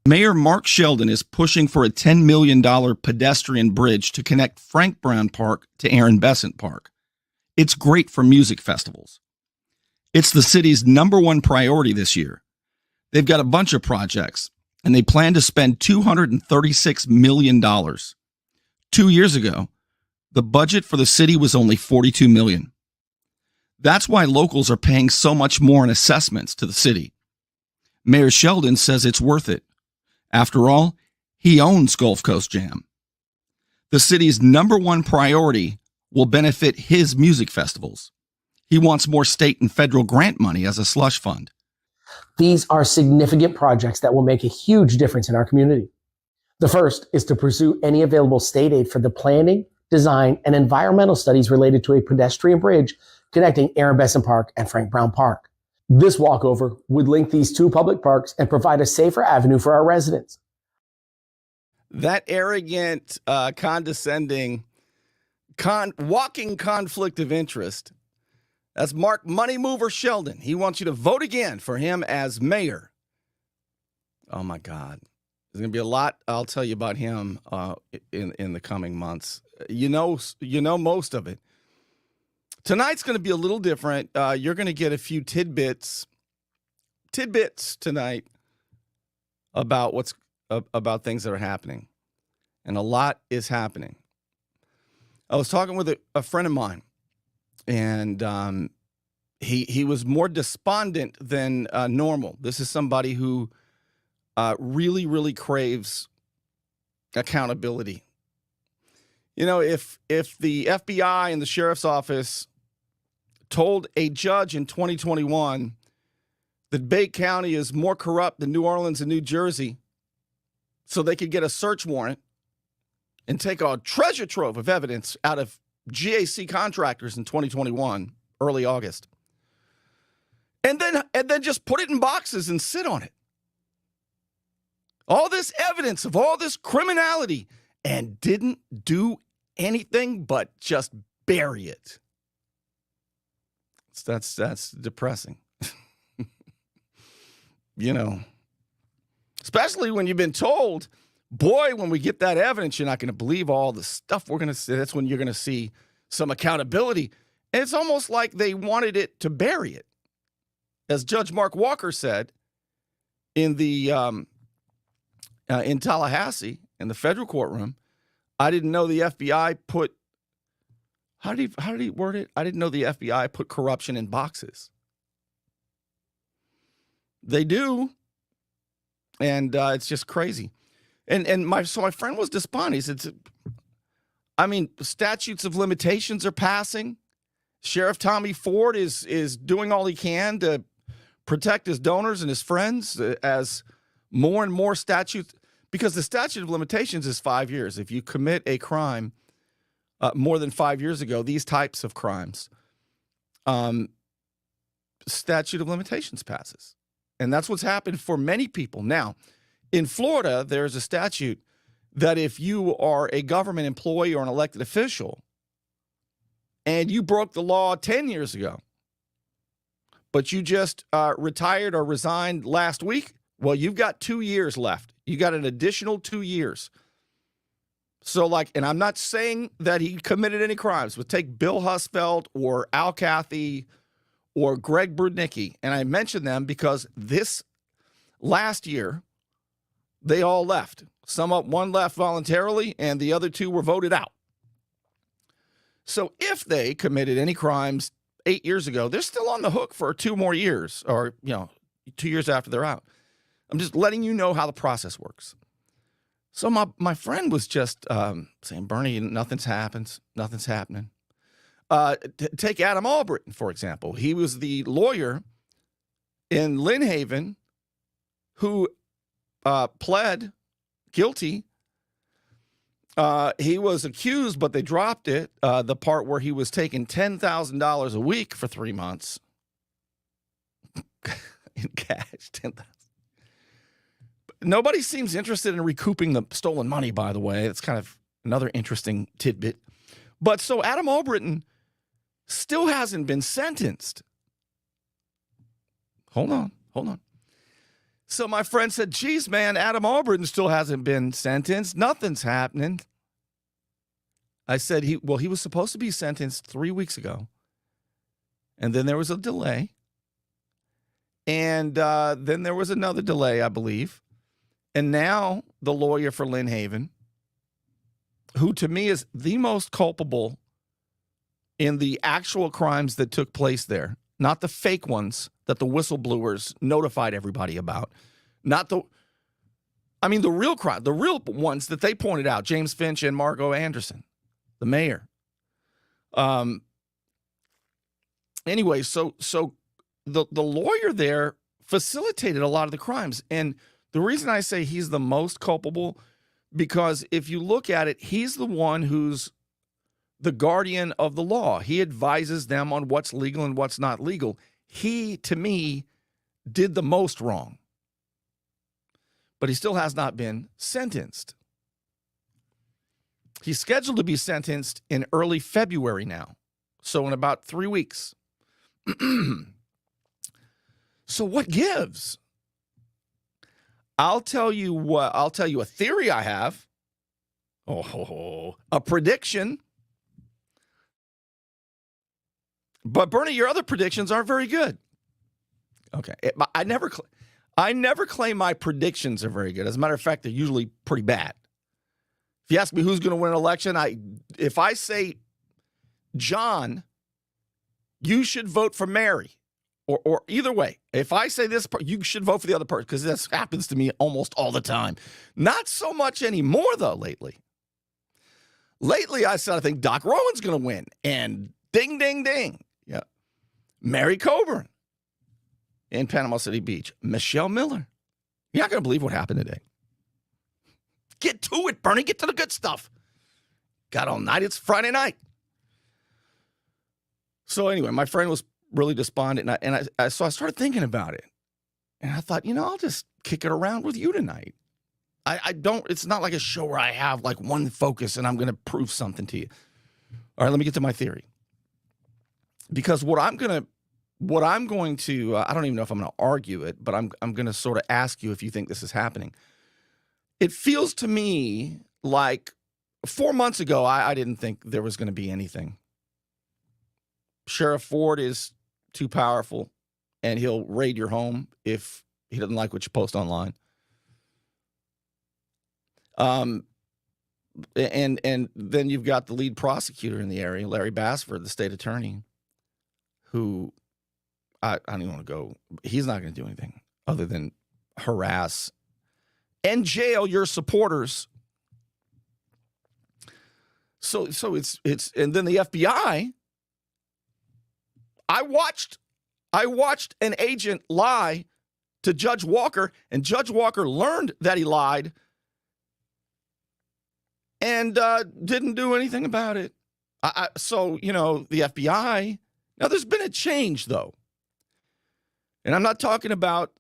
Mayor Mark Sheldon is pushing for a $10 million pedestrian bridge to connect Frank Brown Park to Aaron Besant Park. It's great for music festivals. It's the city's #1 priority this year. They've got a bunch of projects, and they plan to spend $236 million. 2 years ago, the budget for the city was only $42 million. That's why locals are paying so much more in assessments to the city. Mayor Sheldon says it's worth it. After all, he owns Gulf Coast Jam. The city's #1 priority will benefit his music festivals. He wants more state and federal grant money as a slush fund. These are significant projects that will make a huge difference in our community. The first is to pursue any available state aid for the planning, design, and environmental studies related to a pedestrian bridge connecting Aaron Besant Park and Frank Brown Park. This walkover would link these two public parks and provide a safer avenue for our residents. That arrogant, condescending, walking conflict of interest. That's Mark Money Mover Sheldon. He wants you to vote again for him as mayor. Oh, my God. There's going to be a lot I'll tell you about him in the coming months. You know most of it. Tonight's going to be a little different. You're going to get a few tidbits tonight about about things that are happening, and a lot is happening. I was talking with a friend of mine, and he was more despondent than normal. This is somebody who really, really craves accountability. You know, if the FBI and the sheriff's office told a judge in 2021 that Bay County is more corrupt than New Orleans and New Jersey so they could get a search warrant and take a treasure trove of evidence out of GAC contractors in 2021, early August, and then just put it in boxes and sit on it. All this evidence of all this criminality and didn't do anything but just bury it. That's depressing. You know, especially when you've been told, boy, when we get that evidence, you're not going to believe all the stuff we're going to see. That's when you're going to see some accountability. And it's almost like they wanted it to bury it. As Judge Mark Walker said in the in Tallahassee, in the federal courtroom, I didn't know the FBI put, how did he word it? I didn't know the FBI put corruption in boxes. They do. And it's just crazy. And my friend was despondent. He said, I mean, statutes of limitations are passing. Sheriff Tommy Ford is doing all he can to protect his donors and his friends as more and more statutes, because the statute of limitations is 5 years. If you commit a crime more than 5 years ago, these types of crimes, statute of limitations passes. And that's what's happened for many people. Now, in Florida, there's a statute that if you are a government employee or an elected official and you broke the law 10 years ago, but you just retired or resigned last week, well, you've got 2 years left. You got an additional 2 years. So, and I'm not saying that he committed any crimes, but take Bill Husfeld or Al Cathy or Greg Brudnicki, and I mention them because this last year, they all left. One left voluntarily, and the other two were voted out. So if they committed any crimes 8 years ago, they're still on the hook for 2 more years, or 2 years after they're out. I'm just letting you know how the process works. So my friend was just saying, Bernie, nothing's happening. Take Adam Albritton, for example. He was the lawyer in Lynn Haven who pled guilty. He was accused, but they dropped it, the part where he was taking $10,000 a week for 3 months in cash, $10,000. Nobody seems interested in recouping the stolen money, by the way. That's kind of another interesting tidbit. But so Adam Albritton still hasn't been sentenced. Hold on. So my friend said, geez, man, Adam Auburn still hasn't been sentenced. Nothing's happening. I said, he was supposed to be sentenced 3 weeks ago. And then there was a delay. And then there was another delay, I believe. And now the lawyer for Lynn Haven, who to me is the most culpable in the actual crimes that took place there, not the fake ones that the whistleblowers notified everybody about, the real crime, the real ones that they pointed out, James Finch and Margot Anderson, the mayor. Anyway, so the lawyer there facilitated a lot of the crimes. And the reason I say he's the most culpable, because if you look at it, he's the one who's the guardian of the law. He advises them on what's legal and what's not legal. He, to me, did the most wrong. But he still has not been sentenced. He's scheduled to be sentenced in early February now. So in about 3 weeks. So what gives? I'll tell you a theory I have. A prediction. But Bernie, your other predictions aren't very good. Okay. I never claim my predictions are very good. As a matter of fact, they're usually pretty bad. If you ask me who's going to win an election, if I say, John, you should vote for Mary, or either way, if I say this, you should vote for the other person, because this happens to me almost all the time. Not so much anymore, though, lately. Lately, I said I think Doc Rowan's going to win, and ding, ding, ding. Yeah. Mary Coburn in Panama City Beach. Michelle Miller. You're not going to believe what happened today. Get to it, Bernie. Get to the good stuff. Got all night. It's Friday night. So anyway, my friend was really despondent, and I started thinking about it. And I thought, I'll just kick it around with you tonight. It's not like a show where I have like one focus and I'm going to prove something to you. All right, let me get to my theory. Because what I'm going to, I don't even know if I'm going to argue it, but I'm going to sort of ask you if you think this is happening. It feels to me like 4 months ago, I didn't think there was going to be anything. Sheriff Ford is too powerful, and he'll raid your home if he doesn't like what you post online. And then you've got the lead prosecutor in the area, Larry Bassford, the state attorney, who I don't even want to go. He's not going to do anything other than harass and jail your supporters. So it's and then the FBI. I watched an agent lie to Judge Walker, and Judge Walker learned that he lied and didn't do anything about it. So the FBI. Now, there's been a change, though. And I'm not talking about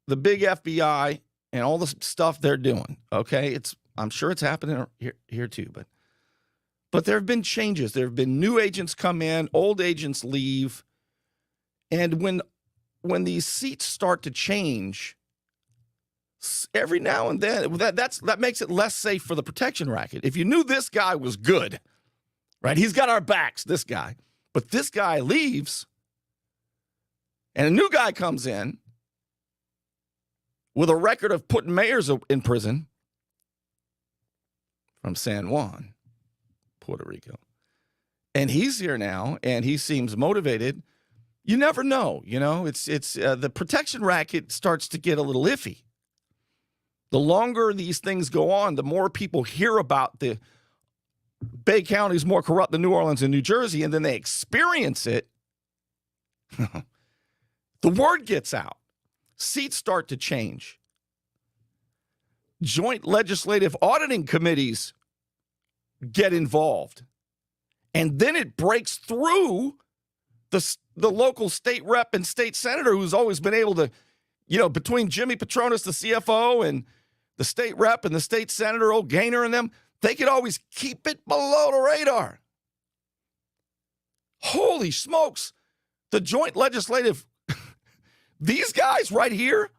the big FBI and all the stuff they're doing, okay? I'm sure it's happening here too, but there have been changes. There have been new agents come in, old agents leave. And when these seats start to change, every now and then, that makes it less safe for the protection racket. If you knew this guy was good, right? He's got our backs, this guy. But this guy leaves, and a new guy comes in with a record of putting mayors in prison from San Juan, Puerto Rico. And he's here now, and he seems motivated. You never know, It's the protection racket starts to get a little iffy. The longer these things go on, the more people hear about the Bay County is more corrupt than New Orleans and New Jersey, and then they experience it. The word gets out. Seats start to change. Joint legislative auditing committees get involved. And then it breaks through the local state rep and state senator who's always been able to, between Jimmy Petronas, the CFO, and the state rep and the state senator, old Gaynor and them, they could always keep it below the radar. Holy smokes. The joint legislative, these guys right here,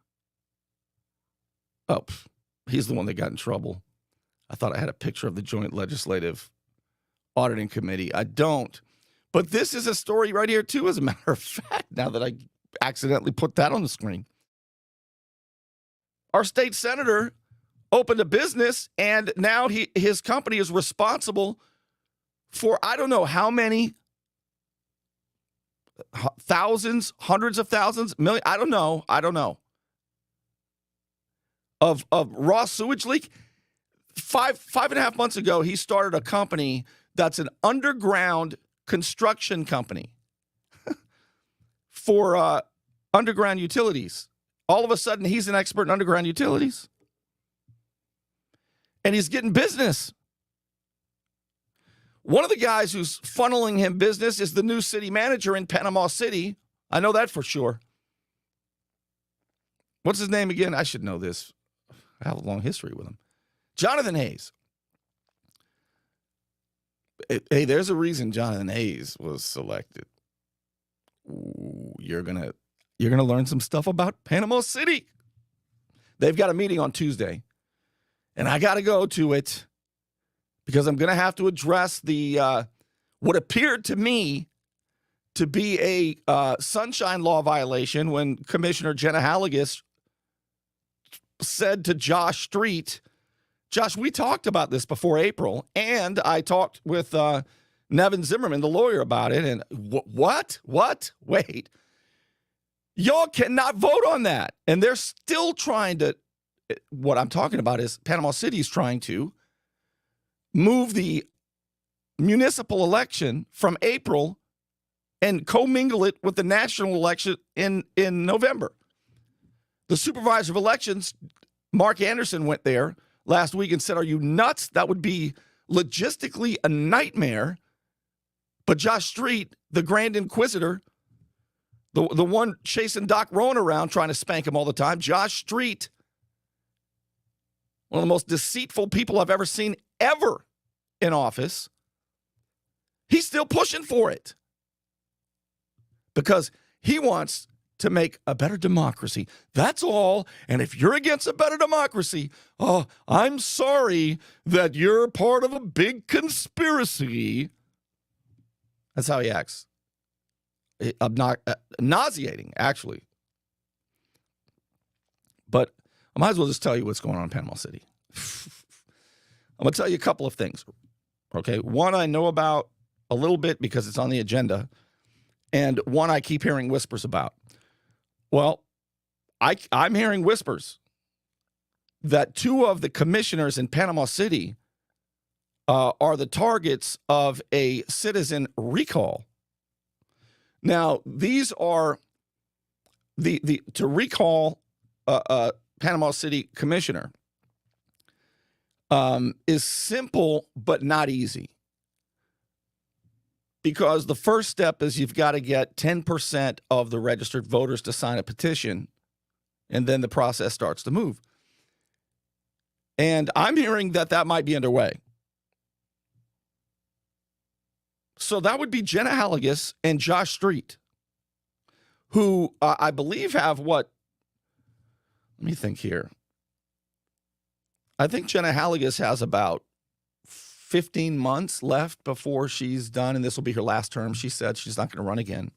Oh, he's the one that got in trouble. I thought I had a picture of the Joint Legislative Auditing Committee. I don't. But this is a story right here, too, as a matter of fact, now that I accidentally put that on the screen. Our state senator opened a business, and now his company is responsible for I don't know how many thousands, hundreds of thousands, million, I don't know, of raw sewage leak. Five and a half months ago, he started a company that's an underground construction company for underground utilities. All of a sudden, he's an expert in underground utilities. And he's getting business. One of the guys who's funneling him business is the new city manager in Panama City. I know that for sure. What's his name again? I should know this. I have a long history with him. Jonathan Hayes. Hey, there's a reason Jonathan Hayes was selected. Ooh, you're gonna learn some stuff about Panama City. They've got a meeting on Tuesday, and I got to go to it because I'm going to have to address the what appeared to me to be a sunshine law violation when Commissioner Jenna Halligus said to Josh Street, Josh, we talked about this before April, and I talked with Nevin Zimmerman, the lawyer, about it, and what? Wait. Y'all cannot vote on that. And they're still trying to, what I'm talking about is Panama City is trying to move the municipal election from April and commingle it with the national election in November. The supervisor of elections, Mark Anderson, went there last week and said, are you nuts? That would be logistically a nightmare. But Josh Street, the Grand Inquisitor, the one chasing Doc Rowan around trying to spank him all the time, Josh Street, one of the most deceitful people I've ever seen ever in office, he's still pushing for it because he wants to make a better democracy. That's all. And if you're against a better democracy, oh, I'm sorry that you're part of a big conspiracy. That's how he acts. Nauseating, actually. But I might as well just tell you what's going on in Panama City. I'm going to tell you a couple of things. Okay, one I know about a little bit because it's on the agenda, and one I keep hearing whispers about. Well, I'm hearing whispers that two of the commissioners in Panama City are the targets of a citizen recall. Now, these are to recall a Panama City commissioner is simple but not easy. Because the first step is you've got to get 10% of the registered voters to sign a petition, and then the process starts to move. And I'm hearing that might be underway. So that would be Jenna Halligus and Josh Street, who I believe have what? Let me think here. I think Jenna Halligus has about 15 months left before she's done, and this will be her last term. She said she's not going to run again.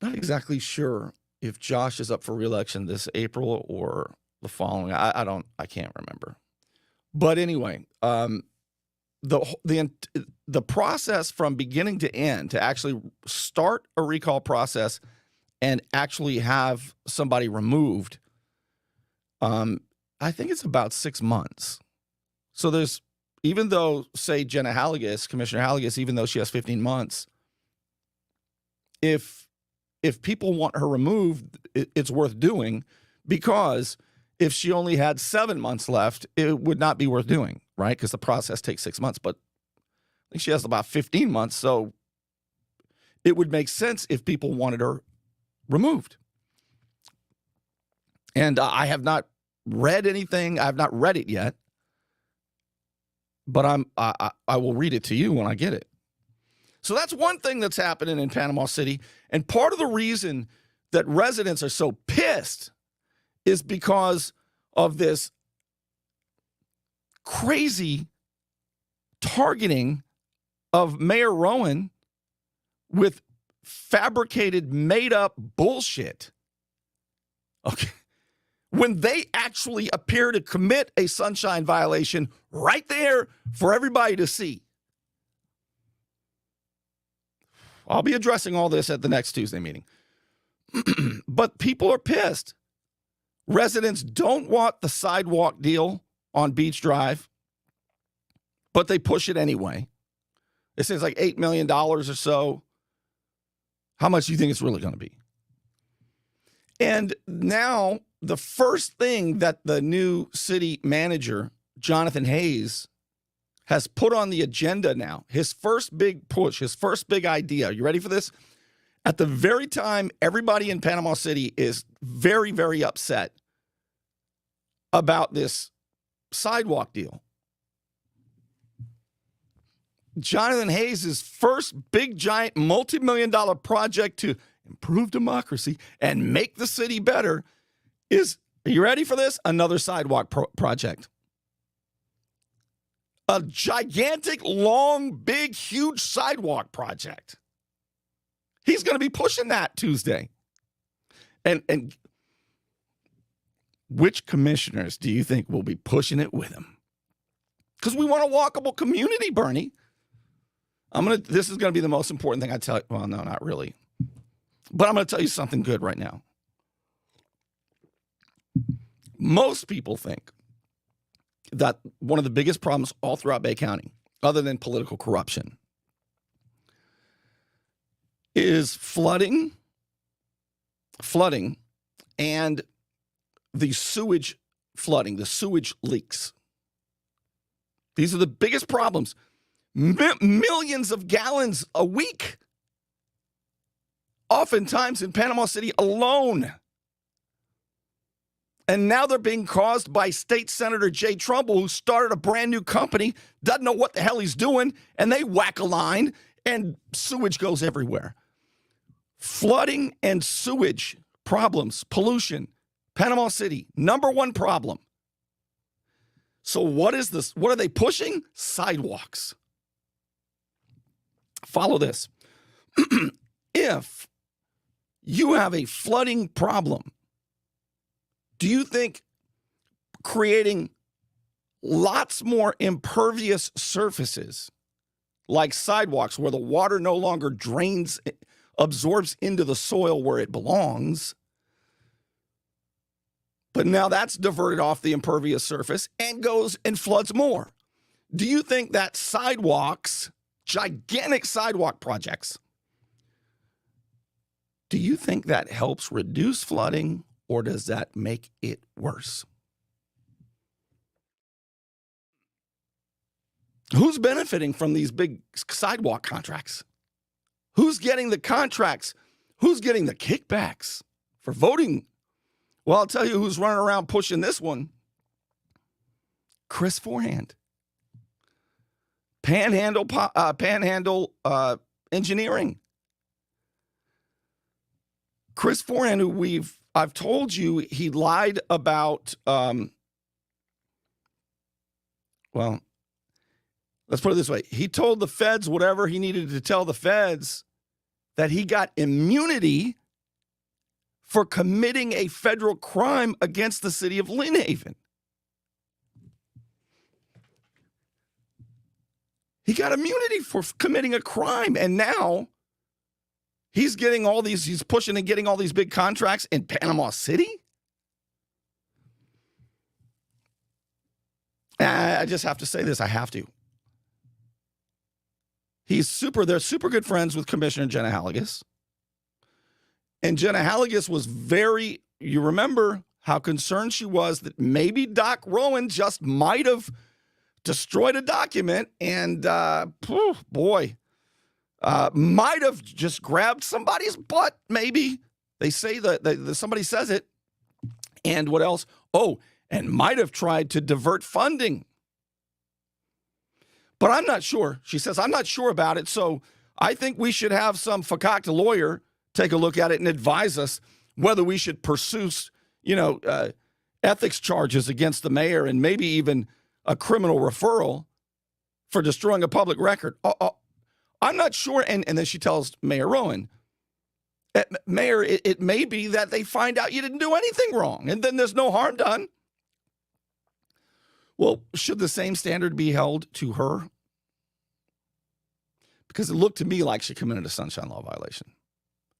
Not exactly sure if Josh is up for re-election this April or the following. I can't remember. But anyway, the process from beginning to end to actually start a recall process and actually have somebody removed, I think it's about 6 months. So there's, even though, say, Jenna Halligus, Commissioner Halligus, even though she has 15 months, if people want her removed, it's worth doing, because if she only had 7 months left, it would not be worth doing, right? Because the process takes 6 months. But I think she has about 15 months, so it would make sense if people wanted her removed. And I have not read anything. I have not read it yet. But I will read it to you when I get it. So that's one thing that's happening in Panama City. And part of the reason that residents are so pissed is because of this crazy targeting of Mayor Rowan with fabricated, made-up bullshit. Okay. When they actually appear to commit a sunshine violation right there for everybody to see. I'll be addressing all this at the next Tuesday meeting. But people are pissed. Residents don't want the sidewalk deal on Beach Drive, but they push it anyway. It says like $8 million or so. How much do you think it's really going to be? And now the first thing that the new city manager, Jonathan Hayes, has put on the agenda now, his first big push, his first big idea. You ready for this? At the very time, everybody in Panama City is very, very upset about this sidewalk deal. Jonathan Hayes' first big, giant, multi-million-dollar project to improve democracy and make the city better is, are you ready for this? Another sidewalk project. A gigantic, long, big, huge sidewalk project. He's going to be pushing that Tuesday. And which commissioners do you think will be pushing it with him? Because we want a walkable community, Bernie. This is going to be the most important thing I tell you. Well, no, not really. But I'm going to tell you something good right now. Most people think that one of the biggest problems all throughout Bay County, other than political corruption, is flooding, and the sewage flooding, the sewage leaks. These are the biggest problems. Millions of gallons a week, oftentimes in Panama City alone. And now they're being caused by State Senator Jay Trumbull, who started a brand new company, doesn't know what the hell he's doing, and they whack a line, and sewage goes everywhere. Flooding and sewage problems, pollution, Panama City, number one problem. So what is this? What are they pushing? Sidewalks. Follow this. If you have a flooding problem, do you think creating lots more impervious surfaces like sidewalks where the water no longer drains, absorbs into the soil where it belongs, but now that's diverted off the impervious surface and goes and floods more? Do you think that sidewalks, gigantic sidewalk projects, do you think that helps reduce flooding, or does that make it worse? Who's benefiting from these big sidewalk contracts? Who's getting the contracts? Who's getting the kickbacks for voting? Well, I'll tell you who's running around pushing this one. Chris Forehand. Panhandle Engineering. Chris Forehand, who I've told you he lied about, well, let's put it this way. He told the feds whatever he needed to tell the feds, that he got immunity for committing a federal crime against the city of Lynn Haven. He got immunity for committing a crime, and now he's pushing and getting all these big contracts in Panama City? I just have to say this. I have to. They're super good friends with Commissioner Jenna Halligus. And Jenna Halligus was you remember how concerned she was that maybe Doc Rowan just might have destroyed a document and, might have just grabbed somebody's butt, maybe. They say that somebody says it. And what else? Oh, and might have tried to divert funding. But I'm not sure. She says, I'm not sure about it. So I think we should have some fakakta lawyer take a look at it and advise us whether we should pursue, ethics charges against the mayor and maybe even a criminal referral for destroying a public record. I'm not sure. And then she tells Mayor Rowan, Mayor, it may be that they find out you didn't do anything wrong, and then there's no harm done. Well, should the same standard be held to her? Because it looked to me like she committed a sunshine law violation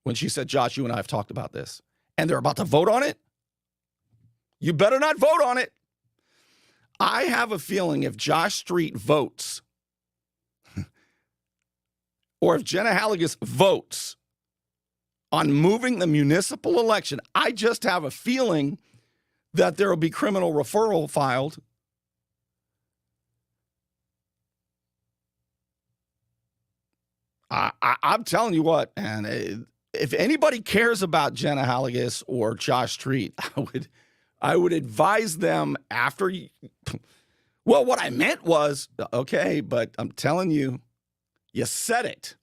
when she said, Josh, you and I have talked about this, and they're about to vote on it. You better not vote on it. I have a feeling if Josh Street votes, or if Jenna Halligus votes on moving the municipal election, I just have a feeling that there will be criminal referral filed. I'm telling you what, and if anybody cares about Jenna Halligus or Josh Street, I would advise them after you. Well, what I meant was, okay, but I'm telling you, you said it.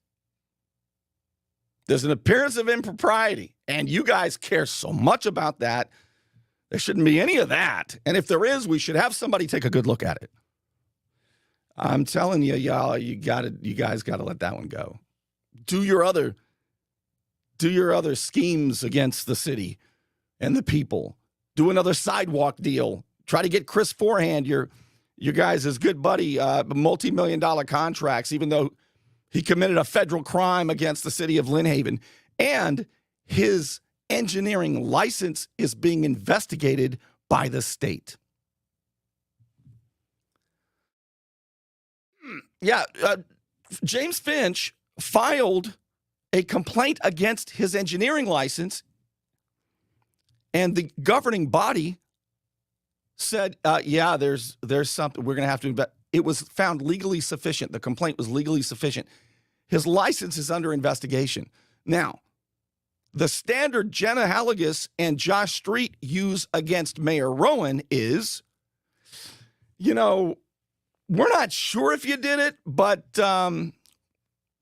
There's an appearance of impropriety, and you guys care so much about that. There shouldn't be any of that. And if there is, we should have somebody take a good look at it. I'm telling you, y'all, you guys got to let that one go. Do your other schemes against the city and the people. Do another sidewalk deal. Try to get Chris Forehand, your guys' good buddy, multi-million-dollar contracts, even though he committed a federal crime against the city of Lynn Haven. And his engineering license is being investigated by the state. Yeah, James Finch filed a complaint against his engineering license, and the governing body said, yeah, there's something we're going to have to invest. It was found legally sufficient. The complaint was legally sufficient. His license is under investigation. Now, the standard Jenna Halligus and Josh Street use against Mayor Rowan is, we're not sure if you did it, but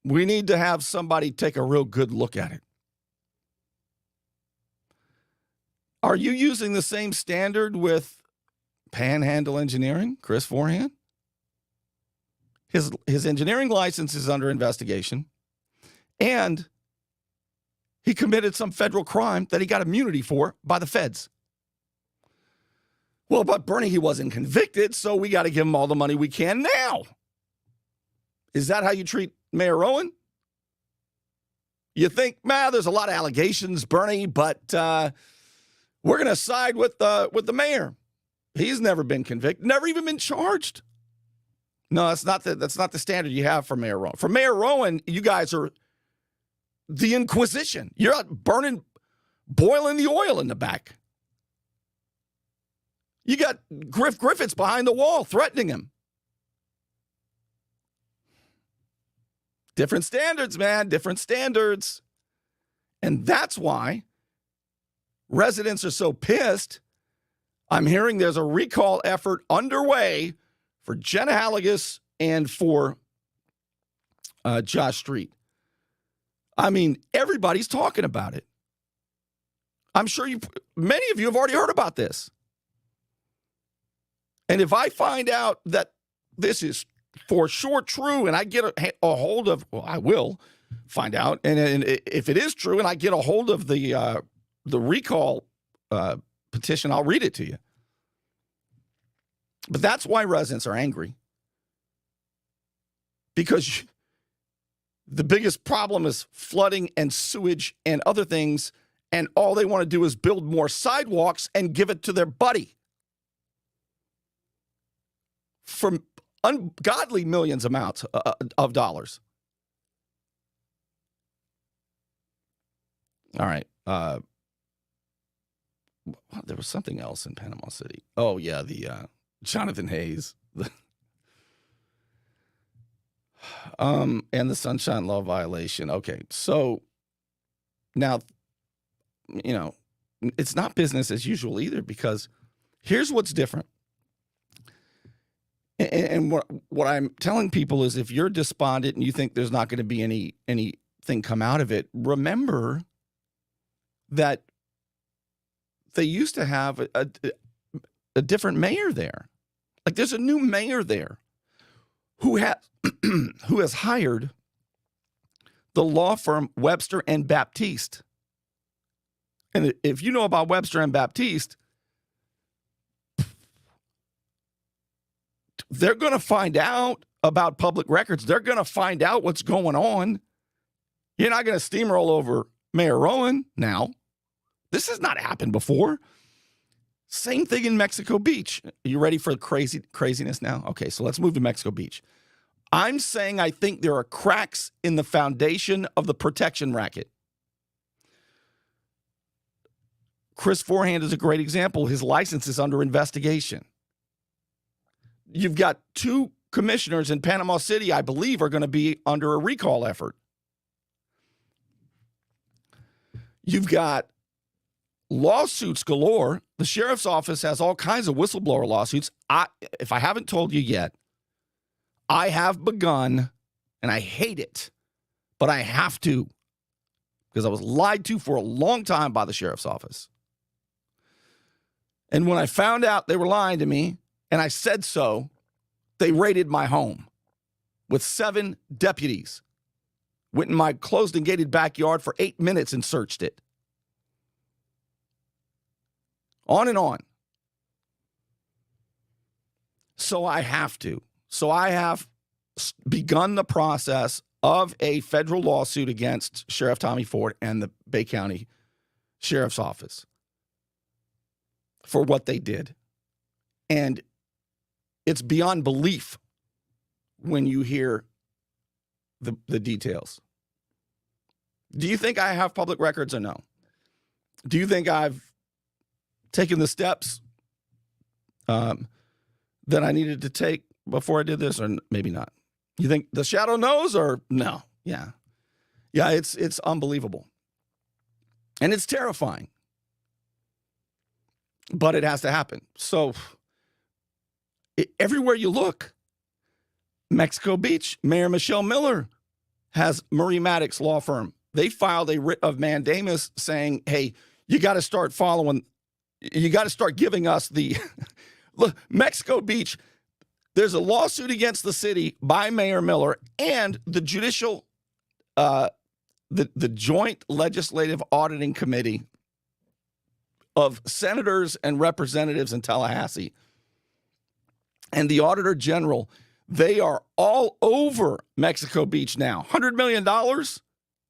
we need to have somebody take a real good look at it. Are you using the same standard with Panhandle Engineering, Chris Forehand? His engineering license is under investigation, and he committed some federal crime that he got immunity for by the feds. Well, but Bernie, he wasn't convicted, so we got to give him all the money we can now. Is that how you treat Mayor Rowan? You think, there's a lot of allegations, Bernie, but we're going to side with the mayor. He's never been convicted, never even been charged. No, that's not the standard you have for Mayor Rowan. For Mayor Rowan, you guys are the Inquisition. You're out boiling the oil in the back. You got Griffiths behind the wall threatening him. Different standards, man, different standards. And that's why residents are so pissed. I'm hearing there's a recall effort underway for Jenna Halligus and for Josh Street. I mean, everybody's talking about it. I'm sure many of you have already heard about this. And if I find out that this is for sure true and I get a hold of, well, I will find out. And if it is true and I get a hold of the recall petition, I'll read it to you. But that's why residents are angry. Because the biggest problem is flooding and sewage and other things, and all they want to do is build more sidewalks and give it to their buddy for ungodly millions amounts of dollars. All right. There was something else in Panama City. Oh, yeah, the Jonathan Hayes. And the Sunshine Law violation. Okay, so now, it's not business as usual either, because here's what's different. And what I'm telling people is, if you're despondent and you think there's not going to be anything come out of it, remember that they used to have a different mayor there. Like there's a new mayor there who has who has hired the law firm Webster and Baptiste. And if you know about Webster and Baptiste, they're going to find out about public records. They're going to find out what's going on. You're not going to steamroll over Mayor Rowan now. This has not happened before. Same thing in Mexico Beach. Are you ready for craziness now? Okay, so let's move to Mexico Beach. I'm saying I think there are cracks in the foundation of the protection racket. Chris Forehand is a great example. His license is under investigation. You've got 2 commissioners in Panama City, I believe, are going to be under a recall effort. You've got lawsuits galore. The sheriff's office has all kinds of whistleblower lawsuits. If I haven't told you yet, I have begun, and I hate it, but I have to, because I was lied to for a long time by the sheriff's office. And when I found out they were lying to me, and I said so, they raided my home with 7 deputies. Went in my closed and gated backyard for 8 minutes and searched it. On and on. So I have to. So I have begun the process of a federal lawsuit against Sheriff Tommy Ford and the Bay County Sheriff's Office for what they did. And it's beyond belief when you hear the details. Do you think I have public records or no? Do you think I've taken the steps that I needed to take before I did this, or maybe not? You think the shadow knows, or no? Yeah. It's unbelievable. And it's terrifying. But it has to happen. So everywhere you look, Mexico Beach, Mayor Michelle Miller has Marie Maddox law firm. They filed a writ of mandamus saying, hey, you got to start giving us the look, Mexico Beach. There's a lawsuit against the city by Mayor Miller and the judicial, the Joint Legislative Auditing Committee of senators and representatives in Tallahassee and the Auditor General. They are all over Mexico Beach now. $100 million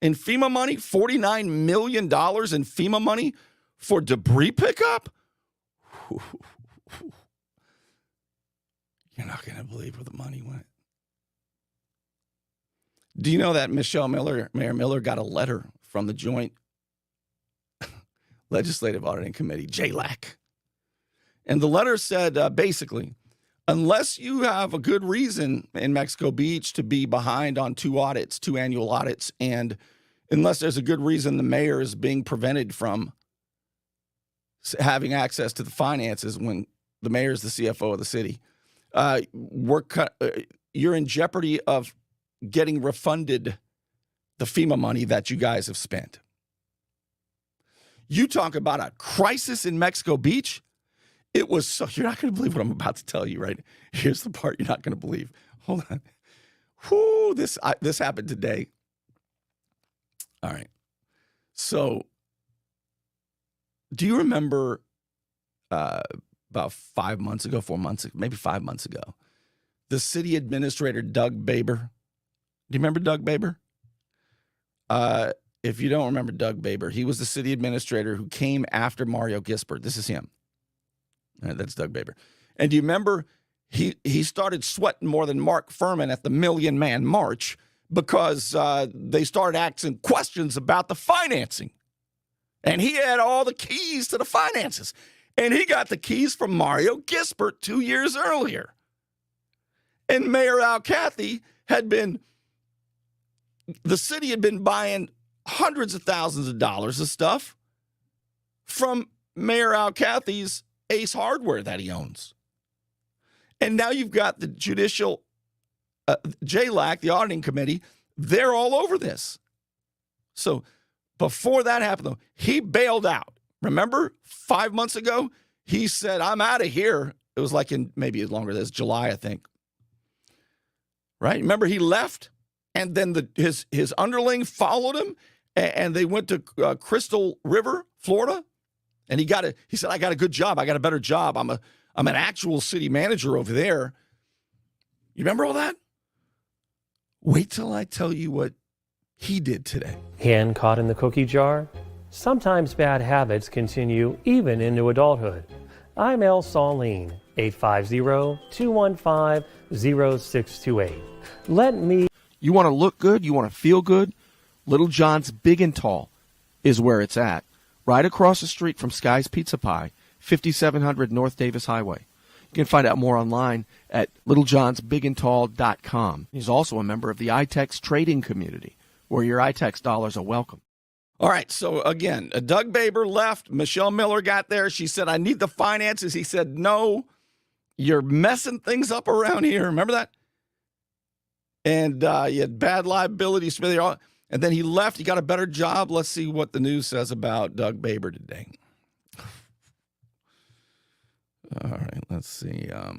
in FEMA money, $49 million in FEMA money for debris pickup. You're not going to believe where the money went. Do you know that Mayor Miller got a letter from the Joint Legislative Auditing Committee, JLAC? And the letter said, basically, unless you have a good reason in Mexico Beach to be behind on 2 annual audits, and unless there's a good reason the mayor is being prevented from having access to the finances when the mayor is the CFO of the city, you're in jeopardy of getting refunded the FEMA money that you guys have spent. You talk about a crisis in Mexico Beach. It was so, you're not going to believe what I'm about to tell you, right? Here's the part you're not going to believe. Hold on. Whoo, this happened today. All right. So, do you remember about 5 months ago, 4 months, maybe 5 months ago, the city administrator, Doug Baber? Do you remember Doug Baber? If you don't remember Doug Baber, he was the city administrator who came after Mario Gisbert. This is him. All right, that's Doug Baber. And do you remember he started sweating more than Mark Furman at the Million Man March because they started asking questions about the financing. And he had all the keys to the finances. And he got the keys from Mario Gisbert 2 years earlier. And Mayor Alcathy the city had been buying hundreds of thousands of dollars of stuff from Mayor Alcathy's Ace Hardware that he owns. And now you've got the judicial, JLAC, the auditing committee, they're all over this. So before that happened, though, he bailed out. Remember 5 months ago, He said, I'm out of here. It was like in maybe longer than this, July, I think. Right? Remember, he left, and then his underling followed him, and they went to Crystal River, Florida, and he said, I got a good job. I got a better job. I'm an actual city manager over there. You remember all that? Wait till I tell you what he did today. Hand caught in the cookie jar? Sometimes bad habits continue even into adulthood. I'm El Saline, 850-215-0628. Let me... You want to look good? You want to feel good? Little John's Big and Tall is where it's at. Right across the street from Sky's Pizza Pie, 5700 North Davis Highway. You can find out more online at littlejohnsbigandtall.com. He's also a member of the iTex trading community, where your iTex dollars are welcome. All right, so again, Doug Baber left. Michelle Miller got there. She said, I need the finances. He said, no, you're messing things up around here. Remember that? And you had bad liability. And then he left. He got a better job. Let's see what the news says about Doug Baber today. All right, let's see. I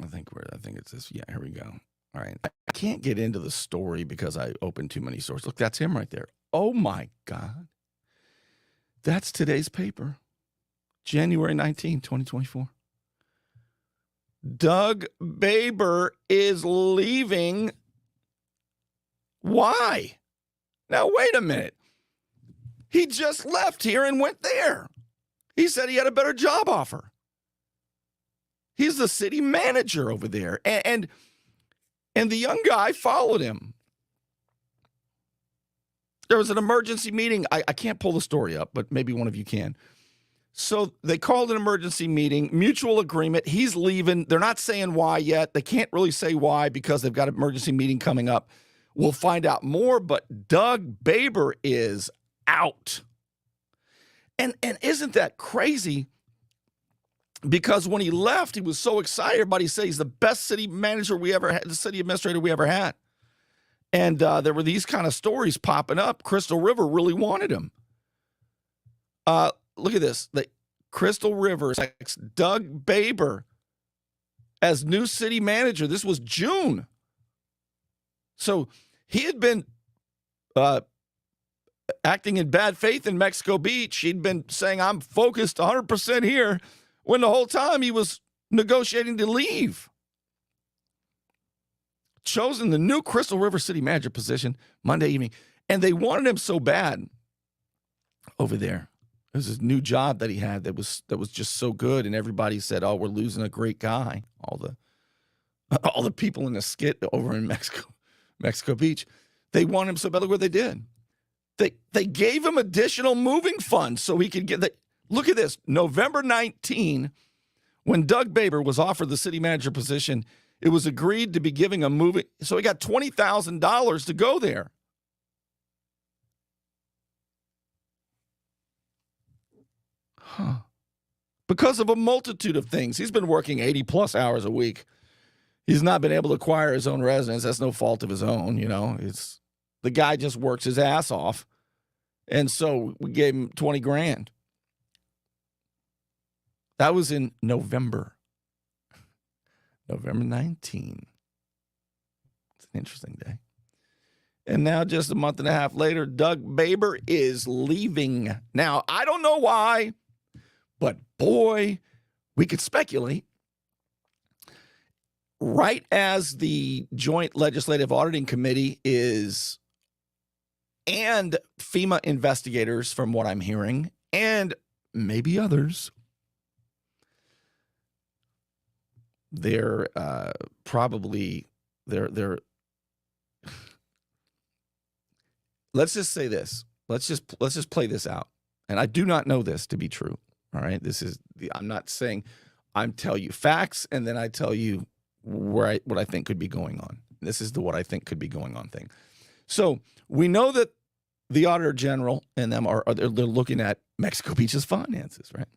think it's this. Yeah, here we go. All right. I can't get into the story because I opened too many sources. Look, that's him right there. Oh, my God. That's today's paper, January 19, 2024. Doug Baber is leaving. Why? Now, wait a minute. He just left here and went there. He said he had a better job offer. He's the city manager over there. And the young guy followed him. There was an emergency meeting. I can't pull the story up, but maybe one of you can. So they called an emergency meeting, mutual agreement. He's leaving. They're not saying why yet. They can't really say why because they've got an emergency meeting coming up. We'll find out more, but Doug Baber is out. And isn't that crazy? Because when he left, he was so excited. Everybody said he's the best city manager we ever had, the city administrator we ever had. And there were these kind of stories popping up. Crystal River really wanted him. Look at this. The Crystal River selects Doug Baber as new city manager. This was June. So he had been acting in bad faith in Mexico Beach. He'd been saying, I'm focused 100% here, when the whole time he was negotiating to leave. Chosen the new Crystal River city manager position Monday evening. And they wanted him so bad over there. It was his new job that he had that was just so good. And everybody said, oh, we're losing a great guy. All the people in the skit over in Mexico Beach. They wanted him so bad. Look what they did. They gave him additional moving funds so he could get look at this. November 19, when Doug Baber was offered the city manager position, it was agreed to be giving a moving. So he got $20,000 to go there. Huh. Because of a multitude of things. He's been working 80 plus hours a week. He's not been able to acquire his own residence. That's no fault of his own, you know. The guy just works his ass off. And so we gave him 20 grand. That was in November 19. It's an interesting day. And now just a month and a half later, Doug Baber is leaving. Now, I don't know why, but boy, we could speculate. Right as the Joint Legislative Auditing Committee and FEMA investigators, from what I'm hearing, and maybe others, they're let's just say this. Let's just play this out. And I do not know this to be true. All right. I'm not saying, I'm tell you facts, and then I tell you what I think could be going on. This is the what I think could be going on thing. So we know that the Auditor General and them they're looking at Mexico Beach's finances, right?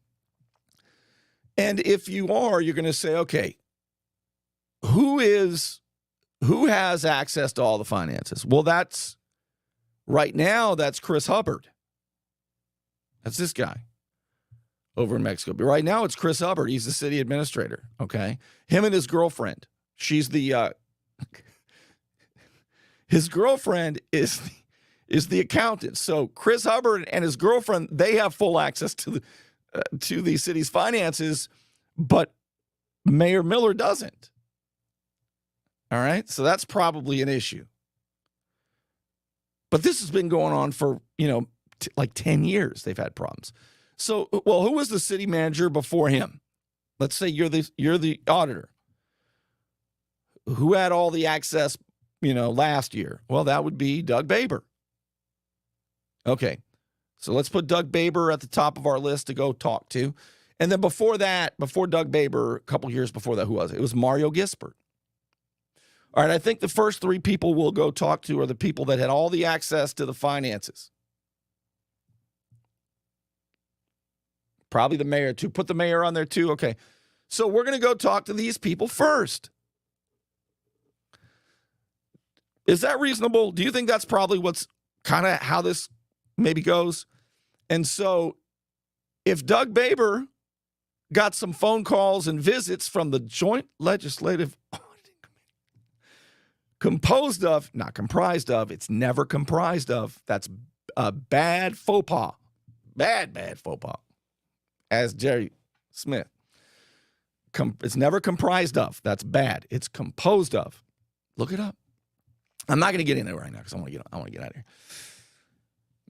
And if you're going to say, okay, who has access to all the finances? Well, that's Right now, that's Chris Hubbard. That's this guy over in Mexico. But right now, it's Chris Hubbard. He's the city administrator, okay? Him and his girlfriend. She's the his girlfriend is the accountant. So Chris Hubbard and his girlfriend, they have full access to the city's finances, but Mayor Miller doesn't. All right? So that's probably an issue. But this has been going on for, like 10 years. They've had problems. So, well, who was the city manager before him? Let's say you're the auditor. Who had all the access, last year? Well, that would be Doug Baber. Okay. So let's put Doug Baber at the top of our list to go talk to. And then before that, before Doug Baber, a couple years before that, who was it? It was Mario Gispert. All right, I think the first three people we'll go talk to are the people that had all the access to the finances. Probably the mayor, too. Put the mayor on there, too. Okay. So we're going to go talk to these people first. Is that reasonable? Do you think that's probably what's kind of how this maybe goes? And so if Doug Baber got some phone calls and visits from the Joint Legislative composed of, not comprised of, it's never comprised of. That's a bad faux pas. Bad faux pas. As Jerry Smith. It's never comprised of. That's bad. It's composed of. Look it up. I'm not going to get into it right now because I want to get out of here.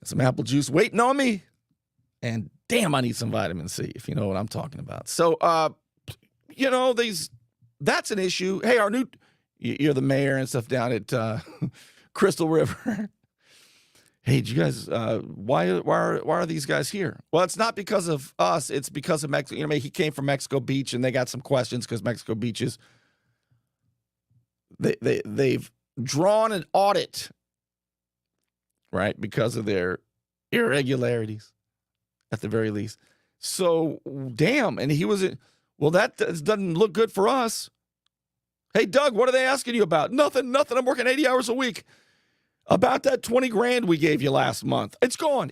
Some apple juice waiting on me. And damn, I need some vitamin C, if you know what I'm talking about. So, that's an issue. Hey, you're the mayor and stuff down at Crystal River. Hey, did you guys, why are these guys here? Well, it's not because of us. It's because of Mexico. He came from Mexico Beach, and they got some questions because Mexico Beach is, they've drawn an audit, right, because of their irregularities, at the very least. So, damn, and he was, well, that doesn't look good for us. Hey, Doug, what are they asking you about? Nothing. I'm working 80 hours a week. About that 20 grand we gave you last month. It's gone.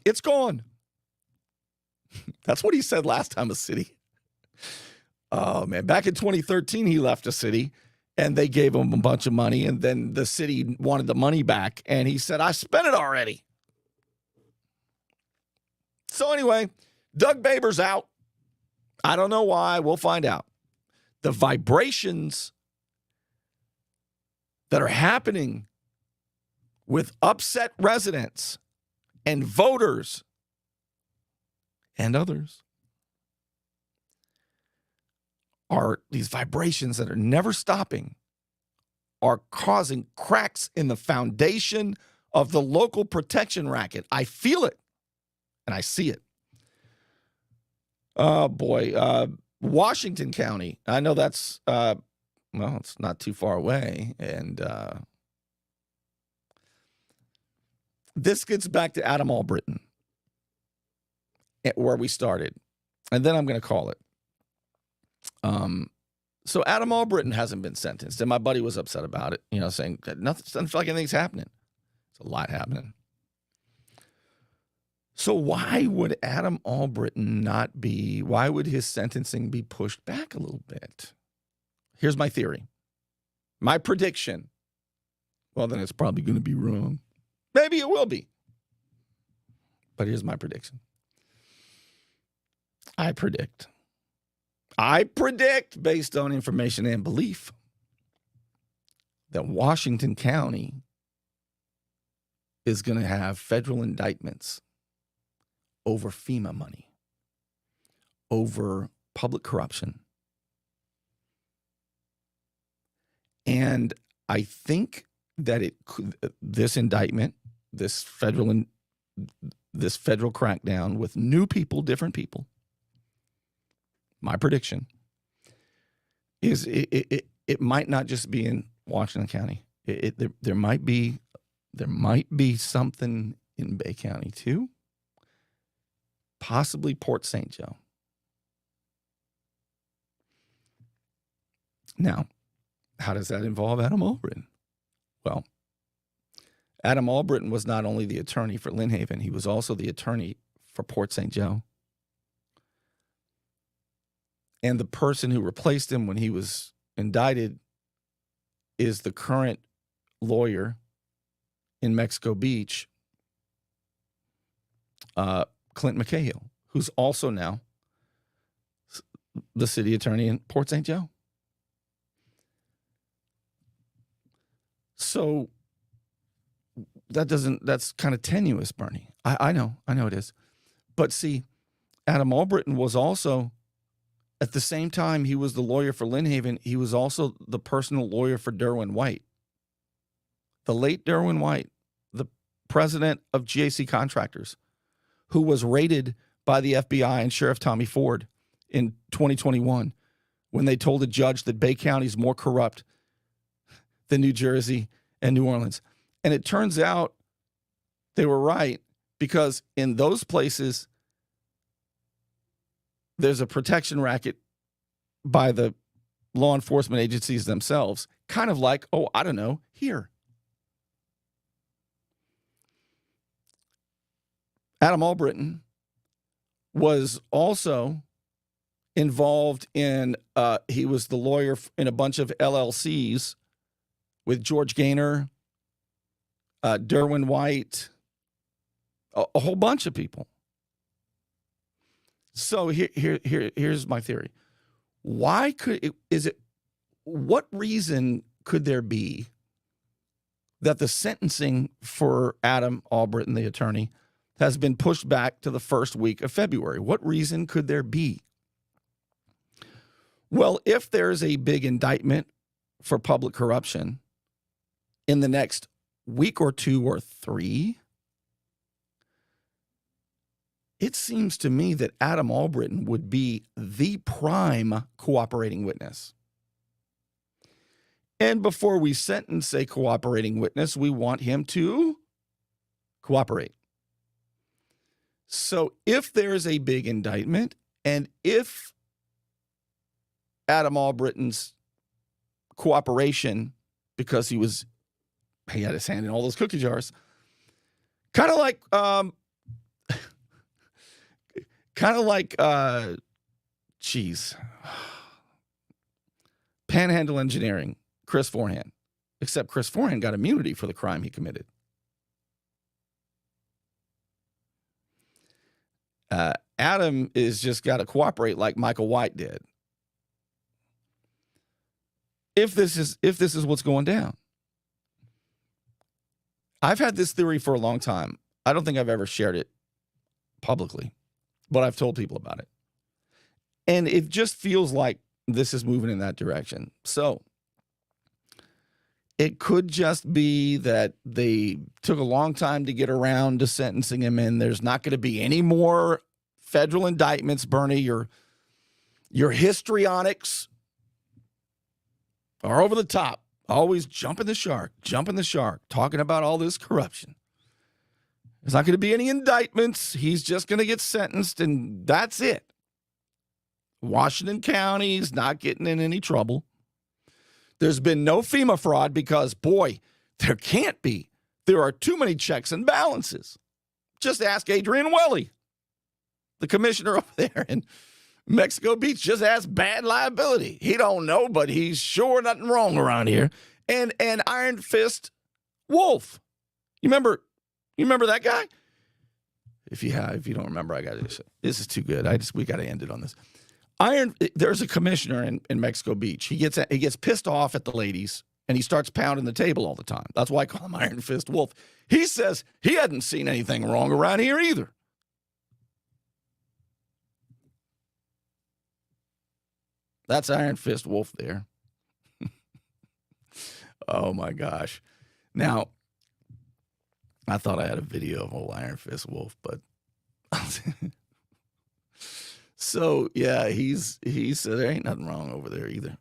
That's what he said last time a city. Oh, man. Back in 2013, he left a city, and they gave him a bunch of money, and then the city wanted the money back, and he said, I spent it already. So anyway, Doug Baber's out. I don't know why. We'll find out. The vibrations that are happening with upset residents and voters and others are these vibrations that are never stopping, are causing cracks in the foundation of the local protection racket. I feel it and I see it. Oh boy. Washington County. I know that's, it's not too far away. And this gets back to Adam Albritton, where we started. And then I'm going to call it. So Adam Albritton hasn't been sentenced. And my buddy was upset about it, saying that doesn't feel like anything's happening. There's a lot happening. So why would Adam Albritton why would his sentencing be pushed back a little bit? Here's my theory. My prediction. Well, then it's probably going to be wrong. Maybe it will be. But here's my prediction. I predict based on information and belief that Washington County is going to have federal indictments over FEMA money, over public corruption. And I think that this indictment, this federal crackdown with new people, different people, my prediction is it might not just be in Washington County. There might be something in Bay County too, possibly Port St. Joe. Now, how does that involve Adam Albritton? Well, Adam Albritton was not only the attorney for Lynn Haven, he was also the attorney for Port St. Joe. And the person who replaced him when he was indicted is the current lawyer in Mexico Beach, Clint McCahill, who's also now the city attorney in Port St. Joe. So that's kind of tenuous, Bernie. I know it is. But see, Adam Albritton was also, at the same time he was the lawyer for Lynn Haven, he was also the personal lawyer for Derwin White. The late Derwin White, the president of GAC Contractors, who was raided by the FBI and Sheriff Tommy Ford in 2021 when they told a judge that Bay County is more corrupt than New Jersey and New Orleans. And it turns out they were right, because in those places, there's a protection racket by the law enforcement agencies themselves, kind of like, here. Adam Albritton was also involved in, he was the lawyer in a bunch of LLCs with George Gaynor, Derwin White, a whole bunch of people. So here's my theory. What reason could there be that the sentencing for Adam Albritton, the attorney, has been pushed back to the first week of February? What reason could there be? Well, if there's a big indictment for public corruption in the next week or two or three, it seems to me that Adam Albritton would be the prime cooperating witness. And before we sentence a cooperating witness, we want him to cooperate. So if there's a big indictment, and if Adam Albritton's cooperation, because he had his hand in all those cookie jars, kind of like Panhandle Engineering, Chris Forehand, except Chris Forehand got immunity for the crime he committed. Adam is just got to cooperate like Michael White did. If this is what's going down. I've had this theory for a long time. I don't think I've ever shared it publicly, but I've told people about it. And it just feels like this is moving in that direction. So it could just be that they took a long time to get around to sentencing him, and there's not going to be any more federal indictments, Bernie. Your histrionics are over the top. Always jumping the shark, talking about all this corruption. There's not going to be any indictments. He's just going to get sentenced, and that's it. Washington County's not getting in any trouble. There's been no FEMA fraud because, boy, there can't be. There are too many checks and balances. Just ask Adrian Welly, the commissioner over there in Mexico Beach. Just ask bad liability. He don't know, but he's sure nothing wrong around here. And Iron Fist Wolf. You remember that guy? If you don't remember, I got this. This is too good. We got to end it on this. There's a commissioner in Mexico Beach. He gets pissed off at the ladies, and he starts pounding the table all the time. That's why I call him Iron Fist Wolf. He says he hadn't seen anything wrong around here either. That's Iron Fist Wolf there. Oh, my gosh. Now, I thought I had a video of old Iron Fist Wolf, but... So, yeah, he said there ain't nothing wrong over there either.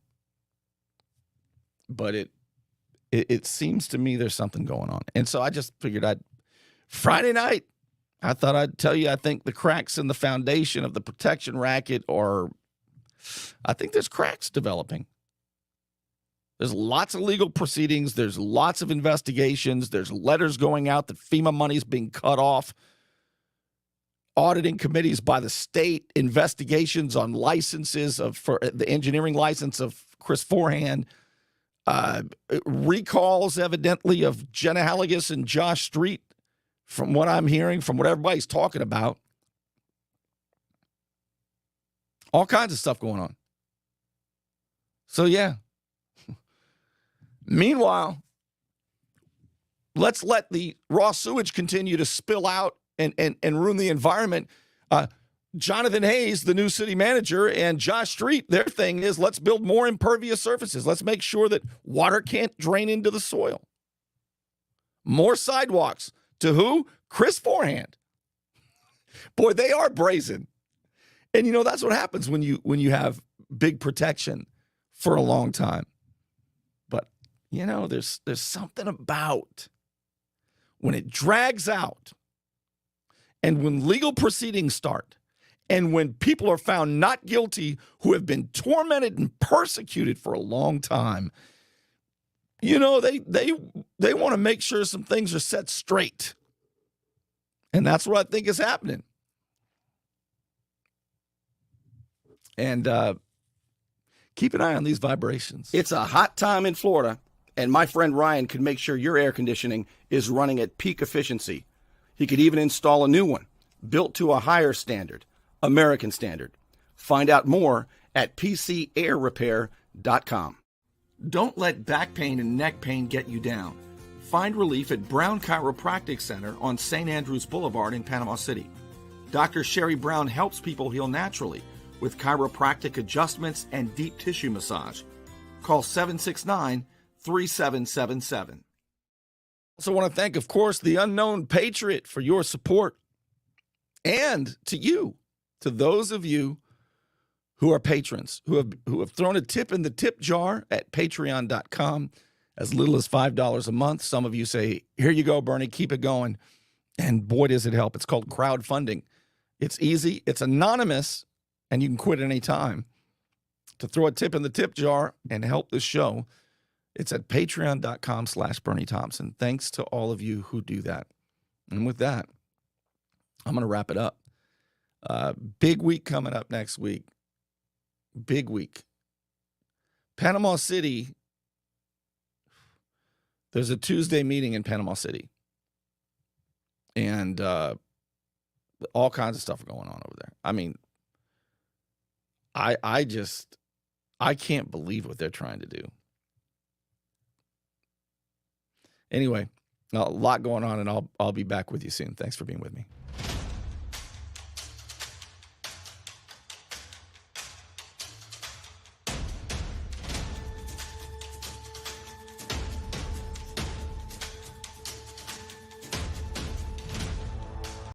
But it seems to me there's something going on. And so I just figured Friday night, I thought I'd tell you, I think the cracks in the foundation of the protection racket I think there's cracks developing. There's lots of legal proceedings. There's lots of investigations. There's letters going out that FEMA money is being cut off. Auditing committees by the state, investigations on licenses for the engineering license of Chris Forehand, recalls evidently of Jenna Halligus and Josh Street, from what I'm hearing, from what everybody's talking about. All kinds of stuff going on. So, yeah. Meanwhile, let's let the raw sewage continue to spill out and ruin the environment. Jonathan Hayes, the new city manager, and Josh Street, their thing is let's build more impervious surfaces. Let's make sure that water can't drain into the soil. More sidewalks. To who? Chris Forehand. Boy, they are brazen. And, that's what happens when you have big protection for a long time. But, there's something about when it drags out and when legal proceedings start and when people are found not guilty who have been tormented and persecuted for a long time, they want to make sure some things are set straight. And that's what I think is happening. And keep an eye on these vibrations. It's a hot time in Florida, and my friend Ryan can make sure your air conditioning is running at peak efficiency. He could even install a new one, built to a higher standard, American standard. Find out more at pcairrepair.com. Don't let back pain and neck pain get you down. Find relief at Brown Chiropractic Center on St. Andrews Boulevard in Panama City. Dr. Sherry Brown helps people heal naturally with chiropractic adjustments and deep tissue massage. Call 769-3777. Also want to thank, of course, the Unknown Patriot for your support. And to those of you who are patrons, who have thrown a tip in the tip jar at patreon.com, as little as $5 a month. Some of you say, here you go, Bernie, keep it going. And boy, does it help. It's called crowdfunding. It's easy. It's anonymous. And you can quit at any time. To throw a tip in the tip jar and help this show, it's at patreon.com/Bernie Thompson. Thanks to all of you who do that. And with that, I'm going to wrap it up. Big week coming up next week. Big week. Panama City. There's a Tuesday meeting in Panama City. And all kinds of stuff going on over there. I mean, I can't believe what they're trying to do. Anyway, a lot going on, and I'll be back with you soon. Thanks for being with me.